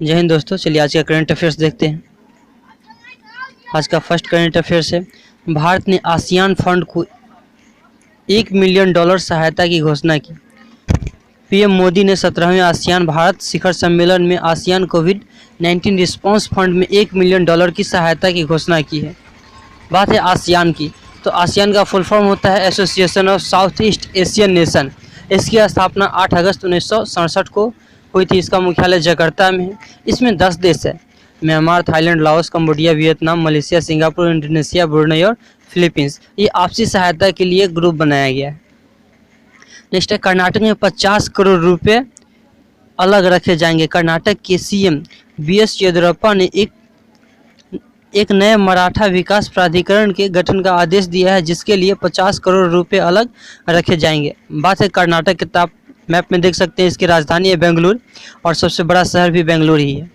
जय हिंद दोस्तों। चलिए आज का करंट अफेयर्स देखते हैं। आज का फर्स्ट करंट अफेयर्स है, भारत ने आसियान फंड को $1 मिलियन सहायता की घोषणा की। पीएम मोदी ने 17वें आसियान भारत शिखर सम्मेलन में आसियान कोविड-19 रिस्पांस फंड में $1 मिलियन की सहायता की घोषणा की है। बात है आसियान की, तो आसियान का फुल फॉर्म होता है association of south east Asian nation. इसकी स्थापना 8 अगस्त 1967 को हुई थी। इसका मुख्यालय जकार्ता में है। इसमें 10 देश है, Myanmar, Thailand, Laos, Cambodia, Vietnam, Malaysia, Singapore, Indonesia, Brunei और फिलीपींस। ये आपसी सहायता के लिए ग्रुप बनाया गया है। नेक्स्ट है, कर्नाटक में 50 करोड़ रुपए अलग रखे जाएंगे। कर्नाटक के सीएम बीएस येदियुरप्पा ने एक नए मराठा विकास प्राधिकरण के गठन का आदेश दिया है, जिसके लिए 50 करोड़ रुपए अलग रखे जाएंगे। बात है कर्नाटक के, आप मैप में देख सकते हैं, इसकी राजधानी है बेंगलुरु और सबसे बड़ा शहर भी बेंगलुरु ही है।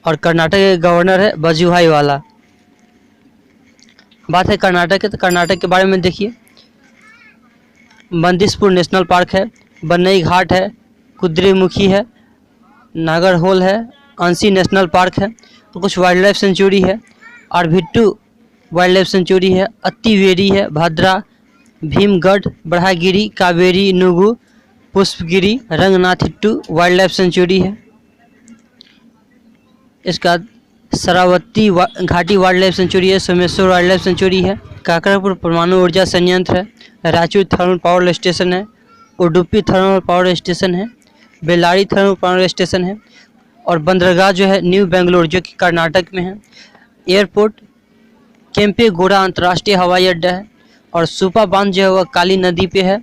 और कर्नाटक के गवर्नर है वजुभाई वाला। बात है कर्नाटक के, तो कर्नाटक के बारे में देखिए, बंदिसपुर नेशनल पार्क है, बन्नई घाट है, कुद्रेमुखी है, नागरहोल है, अंसी नेशनल पार्क है, तो कुछ वाइल्ड लाइफ सेंचुरी है, अरभिट्टू वाइल्ड लाइफ सेंचुरी है, अत्तिवेरी है, Bhadra, Bhimgarh, Badagiri, Kaveri Nugu, Pushpagiri, Ranganathittu wildlife sanctuary है। इसका शरावती घाटी वाइल्ड लाइफ सेंचुरी है, सोमेश्वर वाइल्ड लाइफ सेंचुरी है, काकरापुर परमाणु ऊर्जा संयंत्र है, रायचूर थर्मल पावर स्टेशन है, उडुपी थर्मल पावर स्टेशन है, बेल्लारी थर्मल पावर स्टेशन है, और बंदरगाह जो है न्यू बेंगलुरु जो कि कर्नाटक में है। एयरपोर्ट केम्पेगौड़ा अंतर्राष्ट्रीय हवाई अड्डा है, और सुपा बांध जो है वह काली नदी पे है,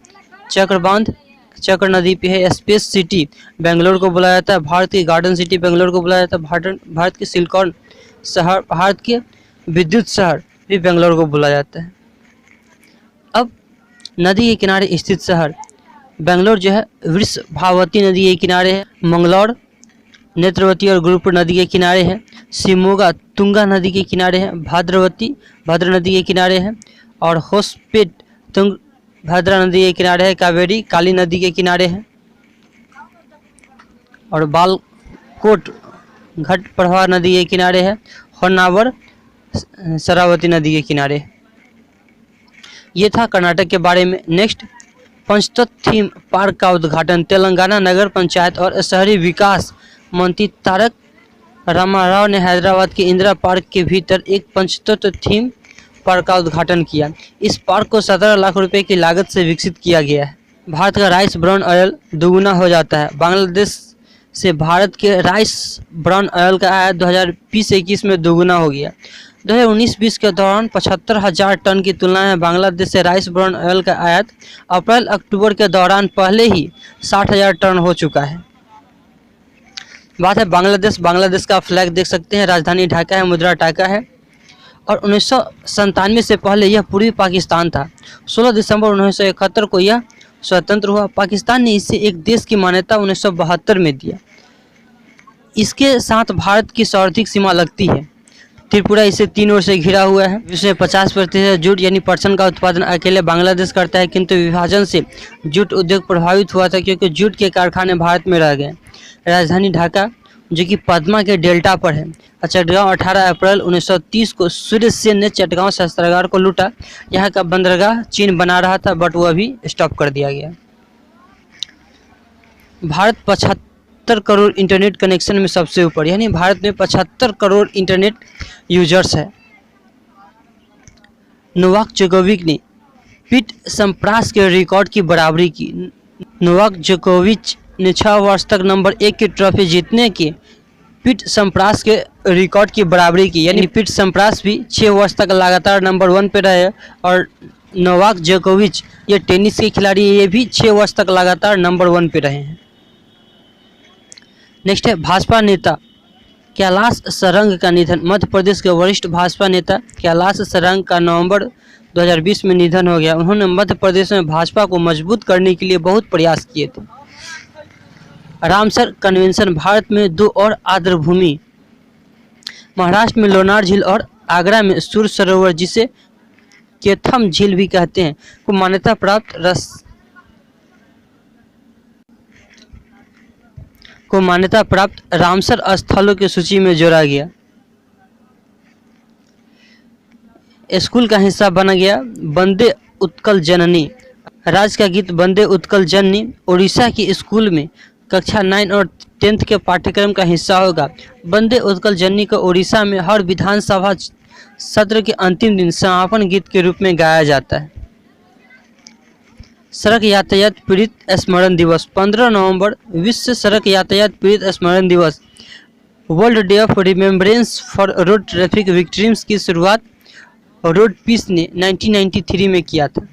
चक्र बांध चक्र नदी पे है। स्पेस सिटी बेंगलुरु को बुलाया जाता है, भारत की गार्डन सिटी बेंगलुरु को बुलाया जाता है, भारत की सिलिकॉन शहर, भारत के विद्युत शहर भी बेंगलुरु को बुलाया जाता है। अब नदी के किनारे स्थित शहर बेंगलुरु जो है वृषभावती नदी के किनारे है, मंगलौर नेत्रवती और गुरुपुर नदी के किनारे है, शिमोगा तुंगा नदी के किनारे है, भाद्रवती भद्र नदी के किनारे है, और होसपेट तुंगभद्रा नदी के किनारे है, कावेरी काली नदी के किनारे है, और बालकोट घटप्रभा नदी के किनारे है, होन्नावर शरावती नदी के किनारे है। ये था कर्नाटक के बारे में। नेक्स्ट, पंचतत्व थीम पार्क का उद्घाटन। तेलंगाना नगर पंचायत और शहरी विकास मंत्री तारक रामाराव ने हैदराबाद के इंदिरा पार्क के भीतर एक पंचतत्व थीम पार्क का उद्घाटन किया। इस पार्क को 17 लाख रुपए की लागत से विकसित किया गया है। भारत का राइस ब्राउन ऑयल दोगुना हो जाता है। बांग्लादेश से भारत के राइस ब्राउन ऑयल का आयात 2020-21 में दोगुना हो गया। 2019-20 के दौरान 75,000 टन की तुलना में बांग्लादेश से राइस ब्राउन ऑयल का आयात अप्रैल-अक्टूबर के दौरान पहले ही 60,000 टन हो चुका है। बात है बांग्लादेश का फ्लैग देख सकते हैं, राजधानी ढाका है, मुद्रा टाका है, और 1997 से पहले यह पूर्वी पाकिस्तान था। 16 दिसंबर 1971 को यह स्वतंत्र हुआ। पाकिस्तान ने इसे एक देश की मान्यता 1972 में दिया। इसके साथ भारत की सौर्थिक सीमा लगती है। त्रिपुरा इसे 3 ओर से घिरा हुआ है। इसमें 50% जूट यानी पटसन का उत्पादन अकेले बांग्लादेश करता है, किंतु विभाजन से जूट उद्योग प्रभावित हुआ था, क्योंकि जूट के कारखाने भारत में रह गए। राजधानी ढाका जो कि पद्मा के डेल्टा पर है। चटगांव 18 अप्रैल 1930 को सूर्य सेन ने चटगांव शस्त्रागार को लूटा। यहाँ का बंदरगाह चीन बना रहा था, बट वह भी स्टॉप कर दिया गया। भारत 75 करोड़ इंटरनेट कनेक्शन में सबसे ऊपर, यानी भारत में 75 करोड़ इंटरनेट यूजर्स है। नोवाक जोकोविच ने पीट सम्प्रास के रिकॉर्ड की बराबरी की। नोवाक जोकोविच ने 6 वर्ष तक नंबर 1 की ट्रॉफी जीतने के पीट सम्प्रास के रिकॉर्ड की बराबरी की, यानी पीट सम्प्रास भी 6 वर्ष तक लगातार नंबर 1 पे रहे, और नोवाक जोकोविच ये टेनिस के खिलाड़ी, ये भी 6 वर्ष तक लगातार नंबर 1 पे रहे हैं। नेक्स्ट है भाजपा नेता कैलाश सरंग का निधन। मध्य प्रदेश के वरिष्ठ भाजपा नेता कैलाश सरंग का नवंबर 2020 में निधन हो गया। उन्होंने मध्य प्रदेश में भाजपा को मजबूत करने के लिए बहुत प्रयास किए थे। रामसर कन्वेंशन भारत में 2 और आर्द्रभूमि, महाराष्ट्र में लोनार झील और आगरा में सूर सरोवर, जिसे केथम झील भी कहते हैं, को मान्यता प्राप्त को मान्यता प्राप्त रामसर स्थलों की सूची में जोड़ा गया। स्कूल का हिस्सा बना गया वंदे उत्कल जननी। राज्य का गीत वंदे उत्कल जननी उड़ीसा की स्कूल में कक्षा 9 और 10th के पाठ्यक्रम का हिस्सा होगा। वंदे उत्कल जननी को उड़ीसा में हर विधानसभा सत्र के अंतिम दिन समापन गीत के रूप में गाया जाता है। सड़क यातायात पीड़ित स्मरण दिवस 15 नवंबर विश्व सड़क यातायात पीड़ित स्मरण दिवस। World day of remembrance for road traffic victims की शुरुआत रोड पीस ने 1993 में किया था।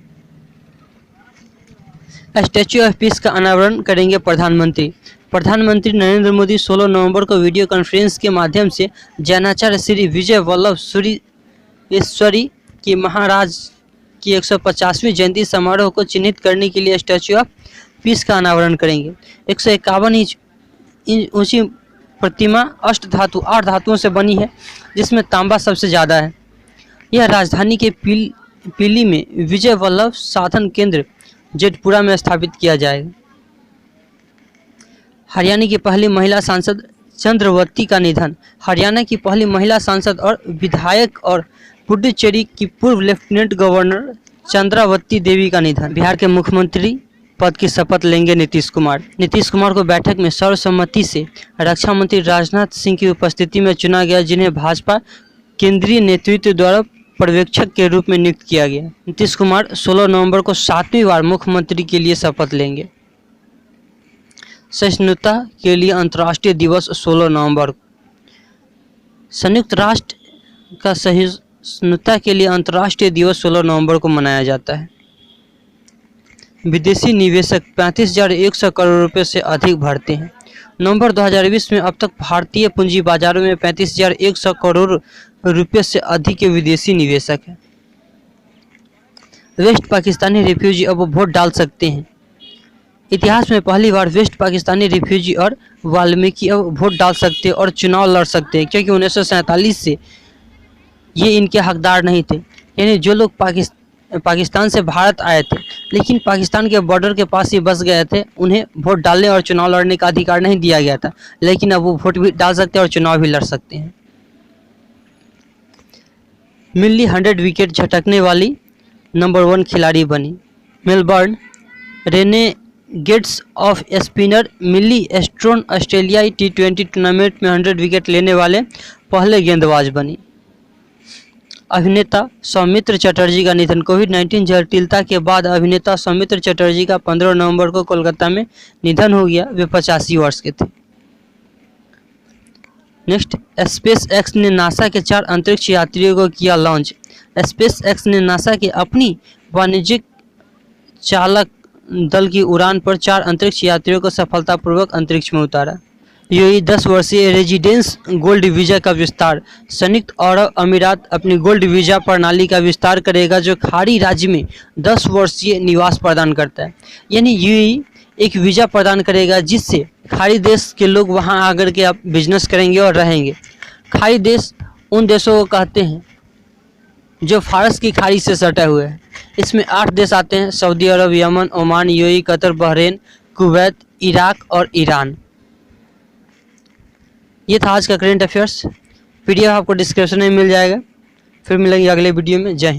स्टैच्यू ऑफ पीस का अनावरण करेंगे प्रधानमंत्री। प्रधानमंत्री नरेंद्र मोदी 16 नवंबर को वीडियो कॉन्फ्रेंस के माध्यम से जैनाचार्य श्री विजय वल्लभ सूरीश्वरी की महाराज की 150वीं जयंती समारोह को चिन्हित करने के लिए स्टैच्यू ऑफ पीस का अनावरण करेंगे। 151 इंच ऊंची प्रतिमा 8 धातुओं से बनी है, जिसमें तांबा सबसे ज़्यादा है। यह राजधानी के पीली में विजय वल्लभ साधन केंद्र जेतपुरा में स्थापित किया जाएगा। हरियाणा की पहली महिला सांसद चंद्रवती का निधन। हरियाणा की पहली महिला सांसद और विधायक और पुडुचेरी की पूर्व लेफ्टिनेंट गवर्नर चंद्रावती देवी का निधन। बिहार के मुख्यमंत्री पद की शपथ लेंगे नीतीश कुमार। नीतीश कुमार को बैठक में सर्वसम्मति से रक्षा मंत्री राजनाथ सिंह की उपस्थिति में चुना गया, जिन्हें भाजपा केंद्रीय नेतृत्व द्वारा पर्यवेक्षक के रूप में नियुक्त किया गया। नीतीश कुमार 16 नवंबर को 7वीं बार मुख्यमंत्री के लिए शपथ लेंगे। सहिष्णुता के लिए अंतर्राष्ट्रीय दिवस 16 नवंबर। संयुक्त राष्ट्र का सहिष्णुता के लिए अंतर्राष्ट्रीय दिवस 16 नवंबर को मनाया जाता है। विदेशी निवेशक 35,100 करोड़ रुपए से अधिक भरते हैं। नवंबर 2020 में अब तक भारतीय पूंजी बाजारों में 35,100 करोड़ रुपए से अधिक के विदेशी निवेशक हैं। वेस्ट पाकिस्तानी रिफ्यूजी अब वोट डाल सकते हैं। इतिहास में पहली बार वेस्ट पाकिस्तानी रिफ्यूजी और वाल्मीकि अब वोट डाल सकते हैं और चुनाव लड़ सकते हैं, क्योंकि 1947 से ये इनके हकदार नहीं थे। यानी जो लोग पाकिस्तान से भारत आए थे लेकिन पाकिस्तान के बॉर्डर के पास ही बस गए थे, उन्हें वोट डालने और चुनाव लड़ने का अधिकार नहीं दिया गया था, लेकिन अब वो वोट भी डाल सकते हैं और चुनाव भी लड़ सकते हैं। मिल्ली 100 विकेट झटकने वाली नंबर 1 खिलाड़ी बनी। मेलबर्न रेनेगेड्स ऑफ स्पिनर मिल्ली एस्ट्रोन ऑस्ट्रेलियाई T20 टूर्नामेंट में 100 विकेट लेने वाले पहले गेंदबाज बनी। अभिनेता सौमित्र चटर्जी का निधन। कोविड-19 जटिलता के बाद अभिनेता सौमित्र चटर्जी का 15 नवंबर को कोलकाता में निधन हो गया। वे 85 वर्ष के थे। नेक्स्ट, स्पेस एक्स ने नासा के 4 अंतरिक्ष यात्रियों को किया लॉन्च। स्पेस एक्स ने नासा के अपनी वाणिज्यिक चालक दल की उड़ान पर 4 अंतरिक्ष यात्रियों को सफलतापूर्वक अंतरिक्ष में उतारा। यूएई 10 वर्षीय रेजिडेंस गोल्ड वीज़ा का विस्तार। संयुक्त अरब अमीरात अपनी गोल्ड वीज़ा प्रणाली का विस्तार करेगा, जो खाड़ी राज्य में 10 वर्षीय निवास प्रदान करता है। यानी यूएई एक वीज़ा प्रदान करेगा जिससे खाड़ी देश के लोग वहां आकर के आप बिजनेस करेंगे और रहेंगे। खाड़ी देश उन देशों को कहते हैं जो फारस की खाड़ी से सटे हुए हैं। इसमें 8 देश आते हैं: Saudi Arab, Yemen, Oman, UAE, Qatar, Bahrain, Kuwait, Iraq और ईरान। ये था आज का करेंट अफेयर्स। पीडीएफ आपको डिस्क्रिप्शन में मिल जाएगा। फिर मिलेंगे अगले वीडियो में। जय हिंद।